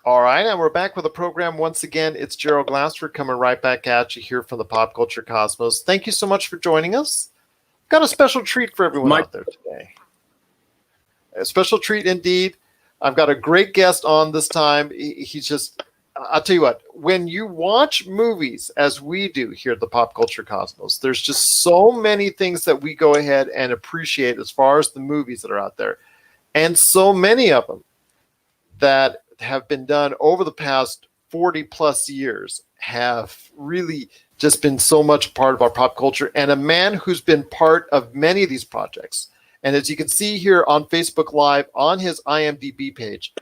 All right, and we're back with the program once again. It's Gerald Glassford coming right back at you here from the Pop Culture Cosmos. Thank you so much for joining us. Got a special treat for everyone out there today. A special treat indeed. I've got a great guest on this time. He's just, I'll tell you what, when you watch movies as we do here at the Pop Culture Cosmos, there's just so many things that we go ahead and appreciate as far as the movies that are out there. And so many of them that have been done over the past 40 plus years have really just been so much part of our pop culture, and a man who's been part of many of these projects. And as you can see here on Facebook Live on his IMDb page,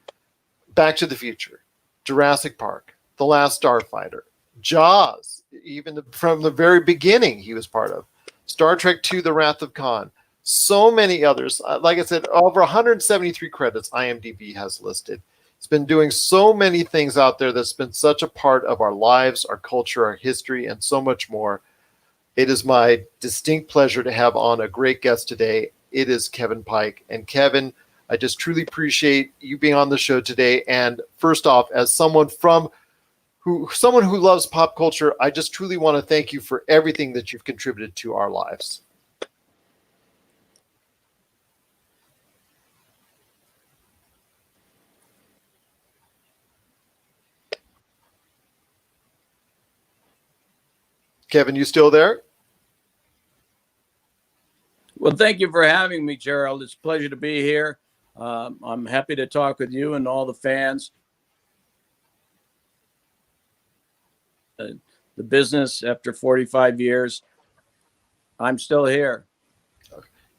Back to the Future, Jurassic Park, The Last Starfighter, Jaws, even from the very beginning he was part of, Star Trek II, The Wrath of Khan, so many others. Like I said, over 173 credits IMDb has listed. He's been doing so many things out there that's been such a part of our lives, our culture, our history, and so much more. It is my distinct pleasure to have on a great guest today. It is Kevin Pike. And Kevin, I just truly appreciate you being on the show today. And first off, as someone who loves pop culture, I just truly want to thank you for everything that you've contributed to our lives. Kevin, you still there? Well, thank you for having me, Gerald. It's a pleasure to be here. I'm happy to talk with you and all the fans. The business after 45 years, I'm still here.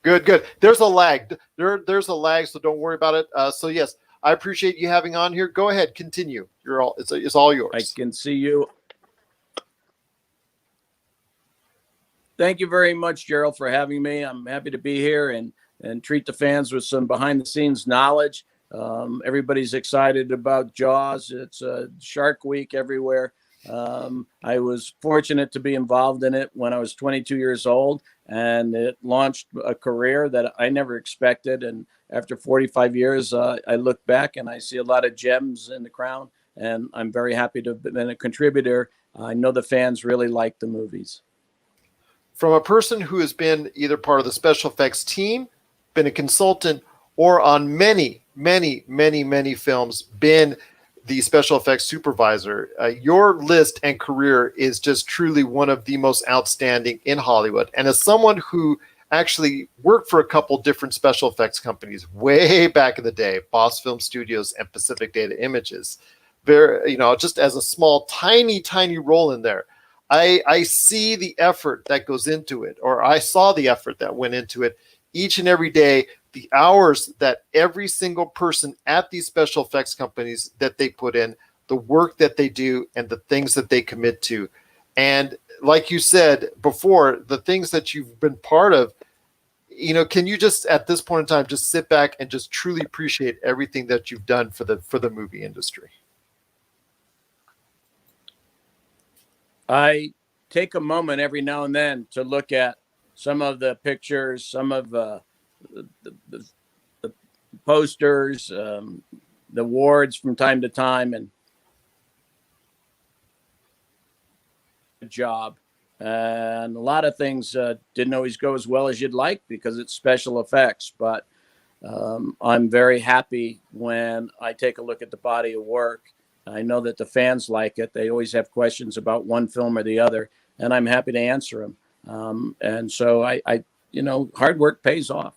Good. There's a lag. There's a lag, so don't worry about it. So yes, I appreciate you having on here. Go ahead, continue. It's all yours. I can see you. Thank you very much, Gerald, for having me. I'm happy to be here and treat the fans with some behind-the-scenes knowledge. Everybody's excited about Jaws. It's a Shark Week everywhere. I was fortunate to be involved in it when I was 22 years old, and it launched a career that I never expected. And after 45 years, I look back and I see a lot of gems in the crown, and I'm very happy to have been a contributor. I know the fans really like the movies. From a person who has been either part of the special effects team, been a consultant, or on many films, been the special effects supervisor, your list and career is just truly one of the most outstanding in Hollywood. And as someone who actually worked for a couple different special effects companies way back in the day, Boss Film Studios and Pacific Data Images, just as a small, tiny role in there, I see the effort that goes into it, or I saw the effort that went into it each and every day, the hours that every single person at these special effects companies that they put in, the work that they do, and the things that they commit to. And like you said before, the things that you've been part of, can you just at this point in time just sit back and just truly appreciate everything that you've done for the movie industry? I take a moment every now and then to look at some of the pictures, some of the posters, the awards from time to time, and job. And a lot of things didn't always go as well as you'd like because it's special effects. But I'm very happy when I take a look at the body of work. I know that the fans like it. They always have questions about one film or the other, and I'm happy to answer them. And so I hard work pays off.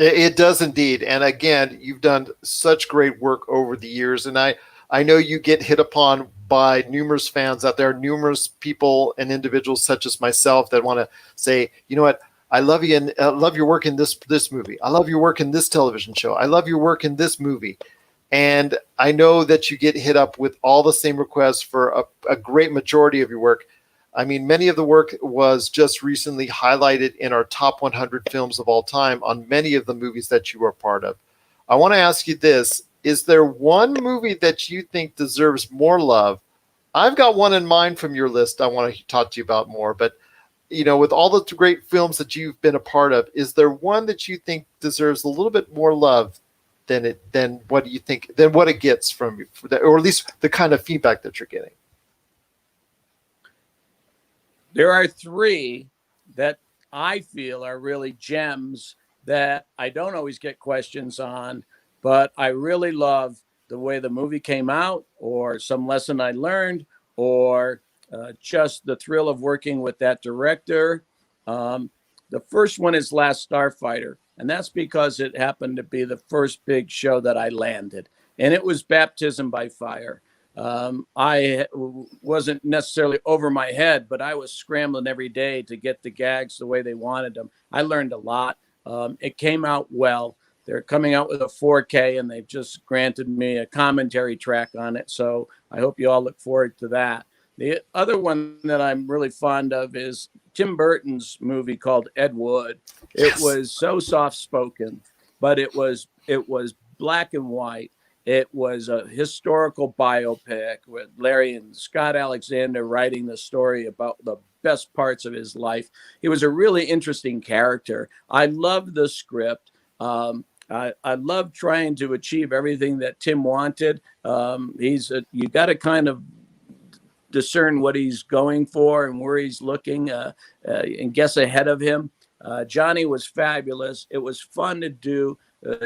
It does indeed. And again, you've done such great work over the years. And I know you get hit upon by numerous fans out there, numerous people and individuals such as myself that want to say, you know what, I love you and I love your work in this movie. I love your work in this television show. I love your work in this movie. And I know that you get hit up with all the same requests for a great majority of your work. I mean, many of the work was just recently highlighted in our top 100 films of all time on many of the movies that you were part of. I want to ask you this. Is there one movie that you think deserves more love? I've got one in mind from your list I want to talk to you about more. But, with all the great films that you've been a part of, is there one that you think deserves a little bit more love than what do you think? Than what it gets from you, or at least the kind of feedback that you're getting. There are three that I feel are really gems that I don't always get questions on, but I really love the way the movie came out, or some lesson I learned, or just the thrill of working with that director. The first one is Last Starfighter, and that's because it happened to be the first big show that I landed, and it was baptism by fire. I wasn't necessarily over my head, but I was scrambling every day to get the gags the way they wanted them. I learned a lot. It came out well. They're coming out with a 4K, and they've just granted me a commentary track on it. So I hope you all look forward to that. The other one that I'm really fond of is Tim Burton's movie called Ed Wood. It was so soft-spoken, but it was black and white. It was a historical biopic with Larry and Scott Alexander writing the story about the best parts of his life. He was a really interesting character. I loved the script. I love trying to achieve everything that Tim wanted. You got to kind of discern what he's going for and where he's looking and guess ahead of him. Johnny was fabulous. It was fun to do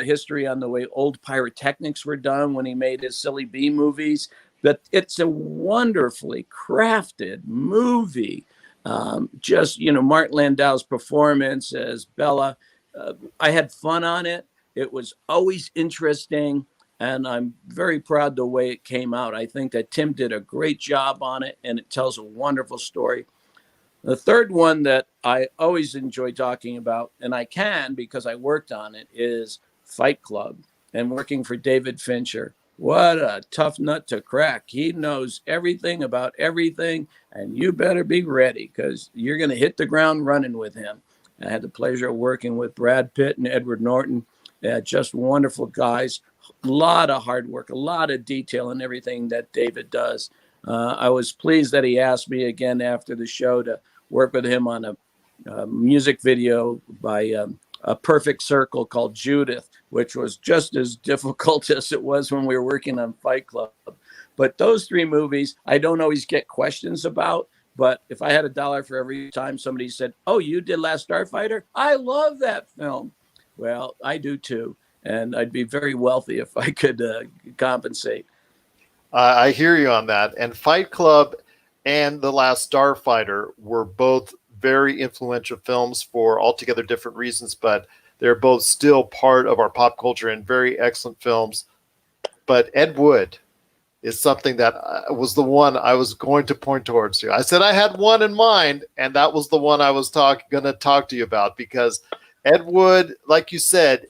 history on the way old pyrotechnics were done when he made his Silly Bee movies. But it's a wonderfully crafted movie. Martin Landau's performance as Bella. I had fun on it. It was always interesting, and I'm very proud the way it came out. I think that Tim did a great job on it, and it tells a wonderful story. The third one that I always enjoy talking about, and I can because I worked on it, is Fight Club and working for David Fincher. What a tough nut to crack. He knows everything about everything, and you better be ready because you're going to hit the ground running with him. I had the pleasure of working with Brad Pitt and Edward Norton. Just wonderful guys. A lot of hard work, a lot of detail in everything that David does. I was pleased that he asked me again after the show to work with him on a music video by A Perfect Circle called Judith, which was just as difficult as it was when we were working on Fight Club. But those three movies, I don't always get questions about. But if I had $1 for every time somebody said, "Oh, you did Last Starfighter? I love that film." Well, I do too. And I'd be very wealthy if I could compensate. I hear you on that. And Fight Club and The Last Starfighter were both very influential films for altogether different reasons, but they're both still part of our pop culture and very excellent films. But Ed Wood is something that was the one I was going to point towards you. I said I had one in mind, and that was the one I was going to talk to you about, because Ed Wood, like you said,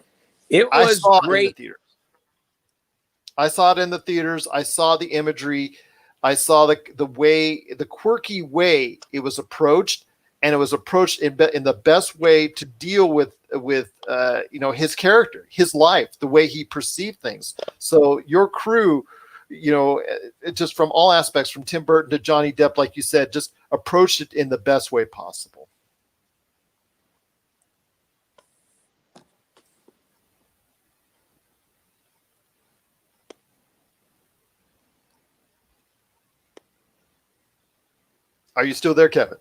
it was great. I saw it in the theaters. I saw the imagery. I saw the quirky way it was approached, and it was approached in the best way to deal with his character, his life, the way he perceived things. So your crew, just from all aspects, from Tim Burton to Johnny Depp, like you said, just approached it in the best way possible. Are you still there, Kevin?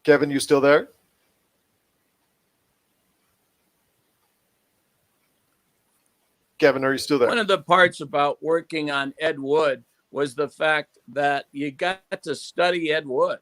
Kevin, you still there? Kevin, are you still there? One of the parts about working on Ed Wood was the fact that you got to study Ed Wood.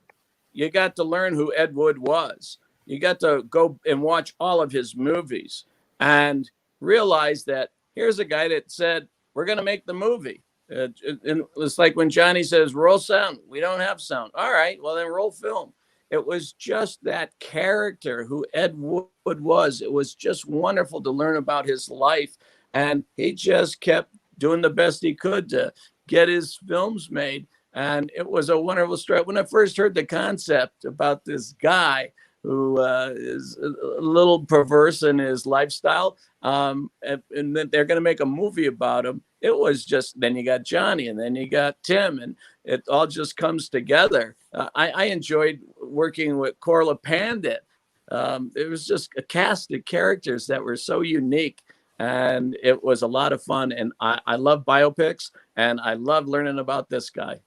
You got to learn who Ed Wood was. You got to go and watch all of his movies and realize that here's a guy that said, we're going to make the movie. It's like when Johnny says, roll sound. We don't have sound. All right, well, then roll film. It was just that character who Ed Wood was. It was just wonderful to learn about his life. And he just kept doing the best he could to get his films made. And it was a wonderful story. When I first heard the concept about this guy who is a little perverse in his lifestyle, and then they're going to make a movie about him, it was just, then you got Johnny, and then you got Tim, and it all just comes together. I enjoyed working with Corla Pandit. It was just a cast of characters that were so unique, and it was a lot of fun. And I love biopics, and I love learning about this guy.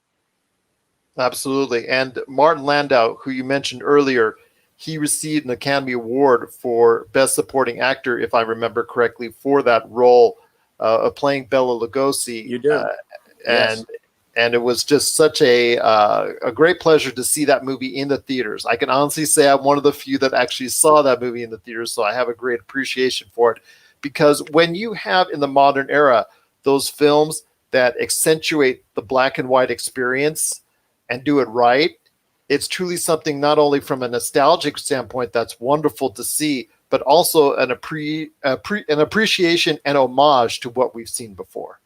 Absolutely. And Martin Landau, who you mentioned earlier, he received an Academy Award for Best Supporting Actor, if I remember correctly, for that role of playing Bela Lugosi. You do. Yes. And it was just such a great pleasure to see that movie in the theaters. I can honestly say I'm one of the few that actually saw that movie in the theaters, so I have a great appreciation for it. Because when you have in the modern era those films that accentuate the black and white experience and do it right, it's truly something not only from a nostalgic standpoint that's wonderful to see, but also an appreciation and homage to what we've seen before.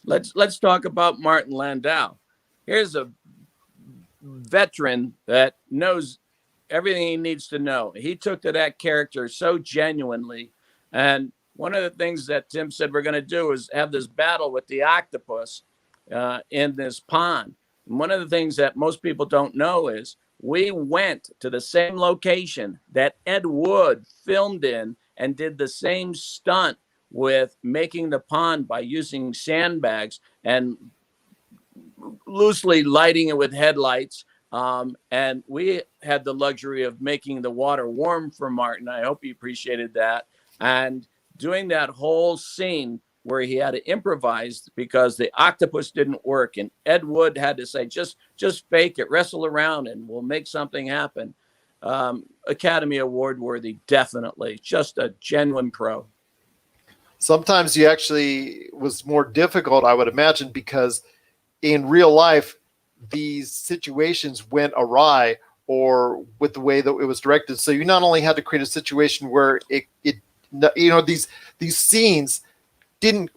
Let's talk about Martin Landau. Here's a veteran that knows everything he needs to know. He took to that character so genuinely. And one of the things that Tim said we're going to do is have this battle with the octopus in this pond. And one of the things that most people don't know is we went to the same location that Ed Wood filmed in and did the same stunt with making the pond by using sandbags and loosely lighting it with headlights. And we had the luxury of making the water warm for Martin. I hope he appreciated that. And doing that whole scene where he had to improvise because the octopus didn't work. And Ed Wood had to say, just fake it, wrestle around, and we'll make something happen. Academy Award worthy, definitely. Just a genuine pro. Sometimes you actually was more difficult, I would imagine, because in real life, these situations went awry or with the way that it was directed. So you not only had to create a situation where these scenes didn't,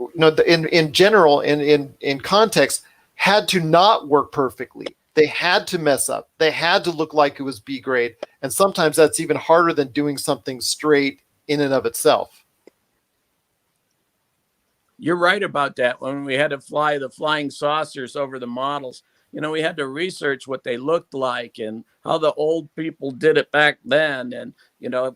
in general, in context, had to not work perfectly. They had to mess up. They had to look like it was B grade. And sometimes that's even harder than doing something straight in and of itself. You're right about that. When we had to fly the flying saucers over the models, we had to research what they looked like and how the old people did it back then. And,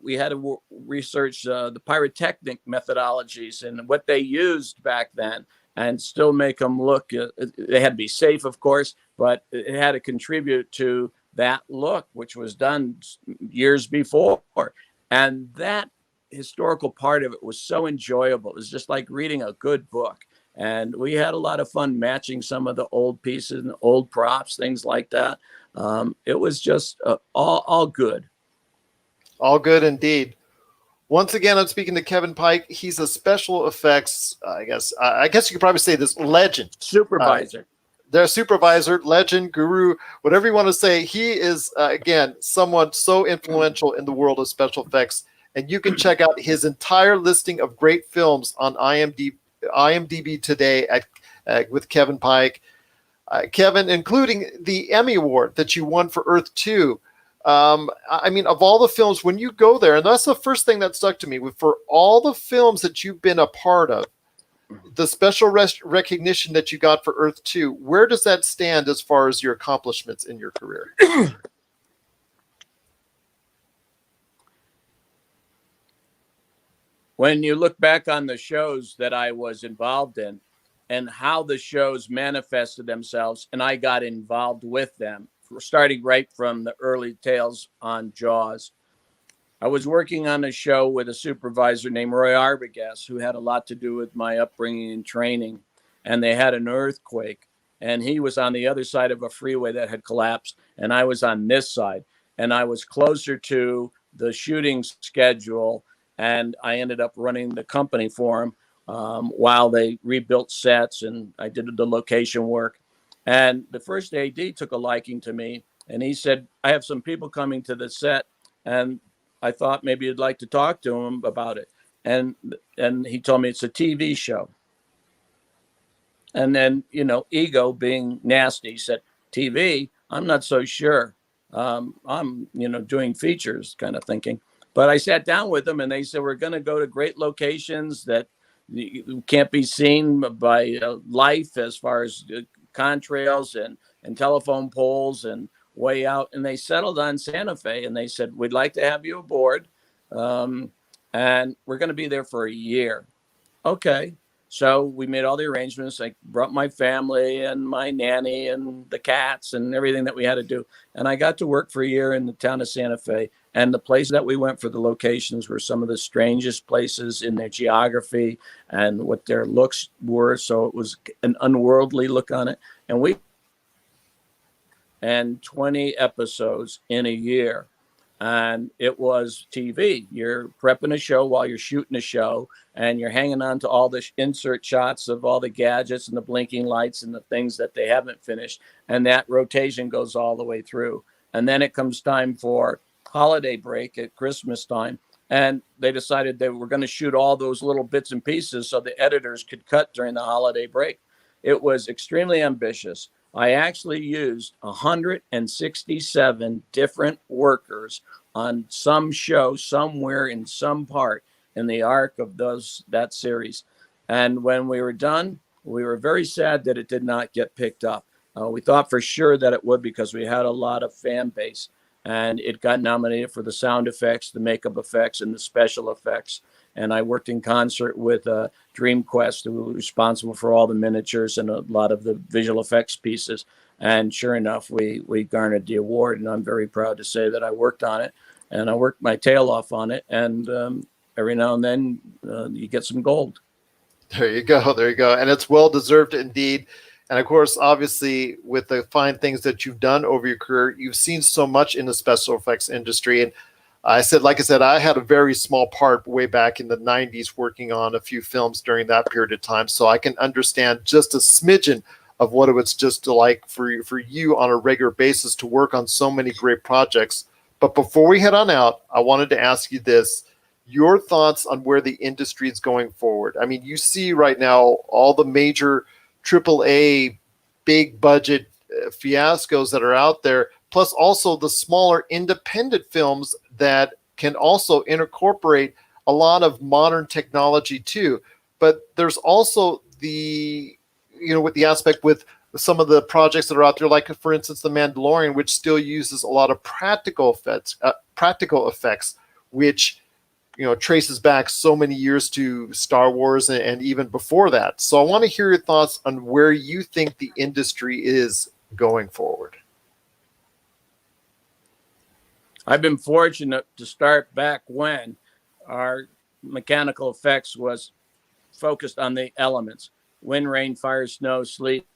we had to research the pyrotechnic methodologies and what they used back then and still make them look. They had to be safe, of course, but it had to contribute to that look, which was done years before. And that historical part of it was so enjoyable. It was just like reading a good book. And we had a lot of fun matching some of the old pieces and old props, things like that. It was just all good. All good indeed. Once again, I'm speaking to Kevin Pike. He's a special effects, I guess you could probably say this, legend. Supervisor. Their supervisor, legend, guru, whatever you want to say. He is, again, someone so influential in the world of special effects. And you can check out his entire listing of great films on IMDb today with Kevin Pike. Kevin, including the Emmy Award that you won for Earth 2. Of all the films, when you go there, and that's the first thing that stuck to me, for all the films that you've been a part of, the special recognition that you got for Earth 2, where does that stand as far as your accomplishments in your career? When you look back on the shows that I was involved in and how the shows manifested themselves, and I got involved with them, starting right from the early tales on Jaws. I was working on a show with a supervisor named Roy Arbogast, who had a lot to do with my upbringing and training. And they had an earthquake, and he was on the other side of a freeway that had collapsed, and I was on this side. And I was closer to the shooting schedule, and I ended up running the company for him while they rebuilt sets, and I did the location work. And the first AD took a liking to me, and he said, I have some people coming to the set, and I thought maybe you'd like to talk to him about it. And he told me it's a TV show. And then, ego being nasty, he said, TV, I'm not so sure. I'm, doing features kind of thinking. But I sat down with them, and they said, we're going to go to great locations that can't be seen by life as far as contrails and telephone poles and way out. And they settled on Santa Fe, and they said, we'd like to have you aboard. And we're going to be there for a year. Okay. So we made all the arrangements. I brought my family and my nanny and the cats and everything that we had to do. And I got to work for a year in the town of Santa Fe. And the places that we went for the locations were some of the strangest places in their geography and what their looks were. So it was an unworldly look on it. And 20 episodes in a year. And it was TV. You're prepping a show while you're shooting a show, and you're hanging on to all the insert shots of all the gadgets and the blinking lights and the things that they haven't finished. And that rotation goes all the way through. And then it comes time for holiday break at Christmas time. And they decided they were going to shoot all those little bits and pieces so the editors could cut during the holiday break. It was extremely ambitious. I actually used 167 different workers on some show somewhere in some part in the arc of that series. And when we were done, we were very sad that it did not get picked up. We thought for sure that it would because we had a lot of fan base. And it got nominated for the sound effects, the makeup effects, and the special effects. And I worked in concert with DreamQuest, who was responsible for all the miniatures and a lot of the visual effects pieces. And sure enough, we garnered the award. And I'm very proud to say that I worked on it. And I worked my tail off on it. And every now and then you get some gold. There you go. There you go. And it's well-deserved indeed. And of course, obviously, with the fine things that you've done over your career, you've seen so much in the special effects industry. And like I said, I had a very small part way back in the 90s working on a few films during that period of time. So I can understand just a smidgen of what it was just like for you on a regular basis to work on so many great projects. But before we head on out, I wanted to ask you this. Your thoughts on where the industry is going forward. I mean, you see right now all the major AAA big budget fiascos that are out there, plus also the smaller independent films that can also incorporate a lot of modern technology too. But there's also with the aspect with some of the projects that are out there, like for instance, The Mandalorian, which still uses a lot of practical effects, which traces back so many years to Star Wars and even before that. So I want to hear your thoughts on where you think the industry is going forward. I've been fortunate to start back when our mechanical effects was focused on the elements: wind, rain, fire, snow, sleet.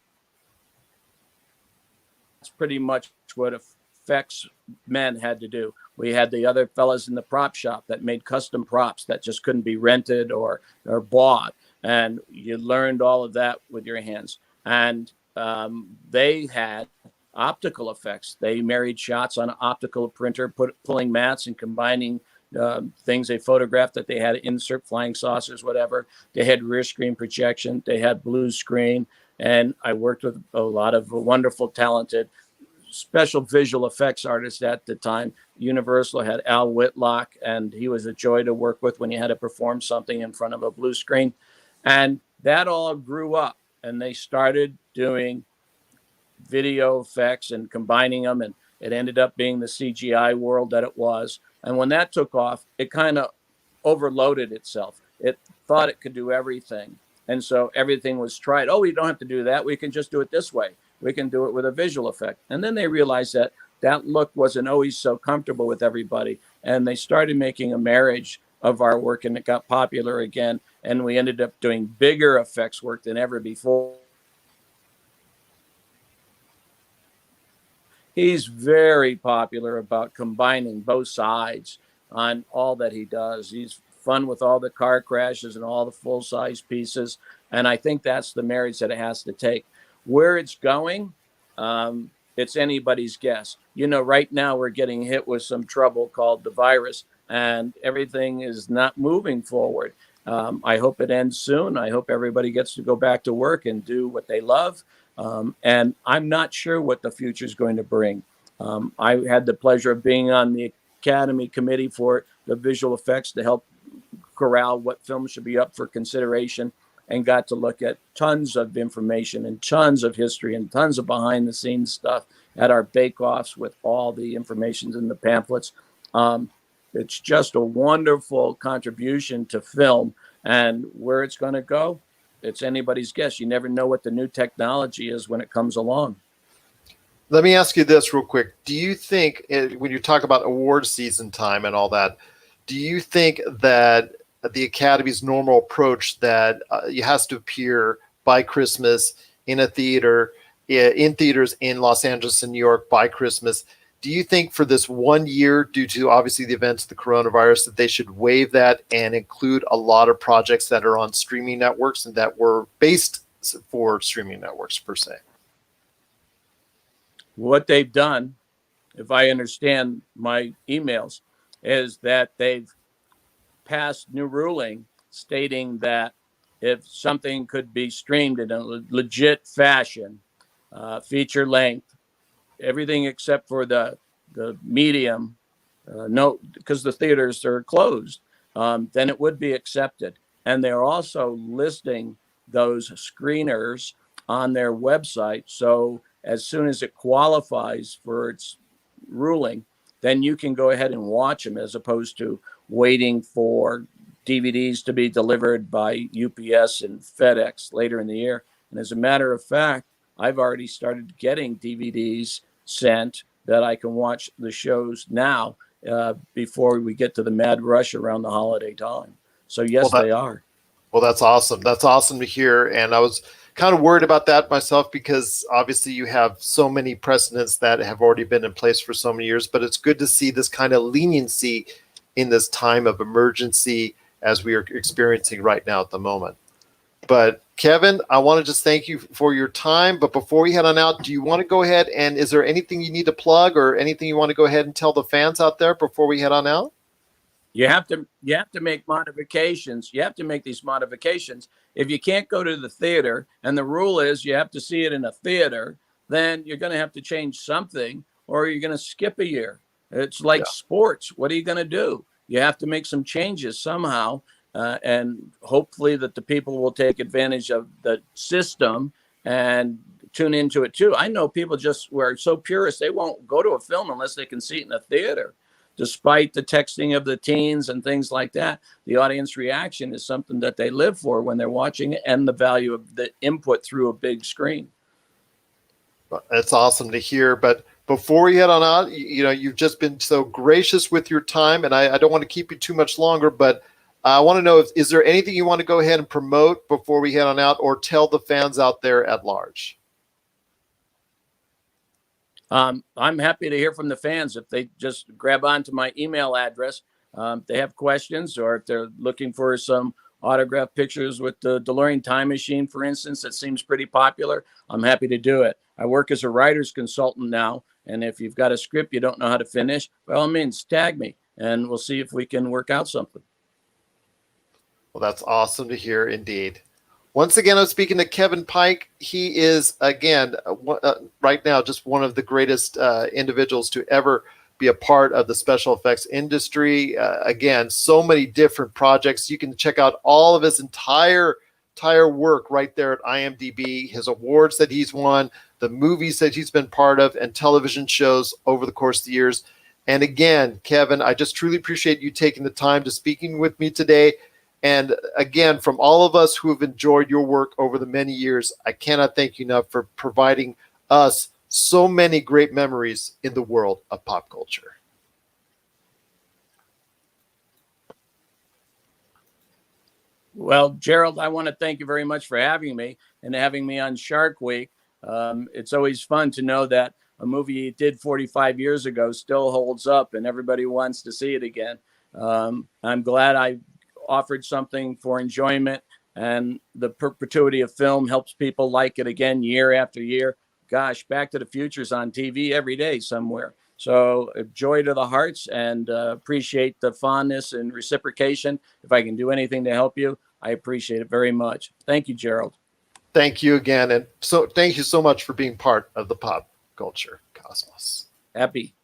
That's pretty much what effects men had to do. We had the other fellas in the prop shop that made custom props that just couldn't be rented or bought. And you learned all of that with your hands. And they had optical effects. They married shots on an optical printer, pulling mats and combining things they photographed that they had to insert, flying saucers, whatever. They had rear screen projection. They had blue screen. And I worked with a lot of wonderful, talented special visual effects artists at the time. Universal had Al Whitlock, and he was a joy to work with when you had to perform something in front of a blue screen. And that all grew up, and they started doing video effects and combining them, and it ended up being the CGI world that it was. And when that took off, it kind of overloaded itself. It thought it could do everything. And so everything was tried. Oh, we don't have to do that. We can just do it this way. We can do it with a visual effect. And then they realized that that look wasn't always so comfortable with everybody. And they started making a marriage of our work, and it got popular again. And we ended up doing bigger effects work than ever before. He's very popular about combining both sides on all that he does. He's fun with all the car crashes and all the full-size pieces. And I think that's the marriage that it has to take. Where it's going, it's anybody's guess. Right now we're getting hit with some trouble called the virus, and everything is not moving forward. I hope it ends soon. I hope everybody gets to go back to work and do what they love. And I'm not sure what the future is going to bring. I had the pleasure of being on the Academy Committee for the visual effects to help corral what films should be up for consideration. and got to look at tons of information and tons of history and tons of behind the scenes stuff at our bake-offs with all the information in the pamphlets. It's just a wonderful contribution to film, and where it's going to go, it's anybody's guess. You never know what the new technology is when it comes along. Let me ask you this real quick. Do you think, when you talk about award season time and all that, do you think that the Academy's normal approach that it has to appear by Christmas in a theater, in theaters in Los Angeles and New York by Christmas, do you think for this 1 year, due to obviously the events of the coronavirus, that they should waive that and include a lot of projects that are on streaming networks and that were based for streaming networks per se? What they've done, if I understand my emails, is that they've passed new ruling stating that if something could be streamed in a legit fashion, feature length, everything except for the medium, no, because the theaters are closed, then it would be accepted. And they're also listing those screeners on their website. So as soon as it qualifies for its ruling, then you can go ahead and watch them, as opposed to waiting for DVDs to be delivered by UPS and FedEx later in the year. And as a matter of fact, I've already started getting DVDs sent that I can watch the shows now before we get to the mad rush around the holiday time. So yes, they are. Well, that's awesome. That's awesome to hear. And I was kind of worried about that myself, because obviously you have so many precedents that have already been in place for so many years, but it's good to see this kind of leniency in this time of emergency as we are experiencing right now at the moment. But Kevin, I want to just thank you for your time. But before we head on out, do you want to go ahead and is there anything you need to plug or anything you want to go ahead and tell the fans out there before we head on out? You have to make modifications. You have to make these modifications. If you can't go to the theater, and the rule is you have to see it in a theater, then you're going to have to change something, or you're going to skip a year. It's like sports. What are you going to do? You have to make some changes somehow, and hopefully that the people will take advantage of the system and tune into it too. I know people just were so purist, they won't go to a film unless they can see it in a theater. Despite the texting of the teens and things like that, the audience reaction is something that they live for when they're watching it, and the value of the input through a big screen. That's awesome to hear. But before we head on out, you've just been so gracious with your time, and I don't want to keep you too much longer, but I want to know, is there anything you want to go ahead and promote before we head on out, or tell the fans out there at large? I'm happy to hear from the fans if they just grab onto my email address. If they have questions, or if they're looking for some autographed pictures with the DeLorean time machine, for instance, that seems pretty popular, I'm happy to do it. I work as a writer's consultant now, and if you've got a script you don't know how to finish, by all means, tag me, and we'll see if we can work out something. Well, that's awesome to hear indeed. Once again, I'm speaking to Kevin Pike. He is, again, right now, just one of the greatest individuals to ever be a part of the special effects industry. Again, so many different projects. You can check out all of his entire work right there at IMDb, his awards that he's won, the movies that he's been part of, and television shows over the course of the years. And again, Kevin, I just truly appreciate you taking the time to speaking with me today. And again, from all of us who have enjoyed your work over the many years, I cannot thank you enough for providing us so many great memories in the world of pop culture. Well, Gerald, I want to thank you very much for having me and having me on Shark Week. It's always fun to know that a movie you did 45 years ago still holds up and everybody wants to see it again. I'm glad I offered something for enjoyment, and the perpetuity of film helps people like it again year after year. Gosh, Back to the Future's on TV every day somewhere. So joy to the hearts, and appreciate the fondness and reciprocation. If I can do anything to help you, I appreciate it very much. Thank you, Gerald. Thank you again. And so thank you so much for being part of the pop culture cosmos. Happy.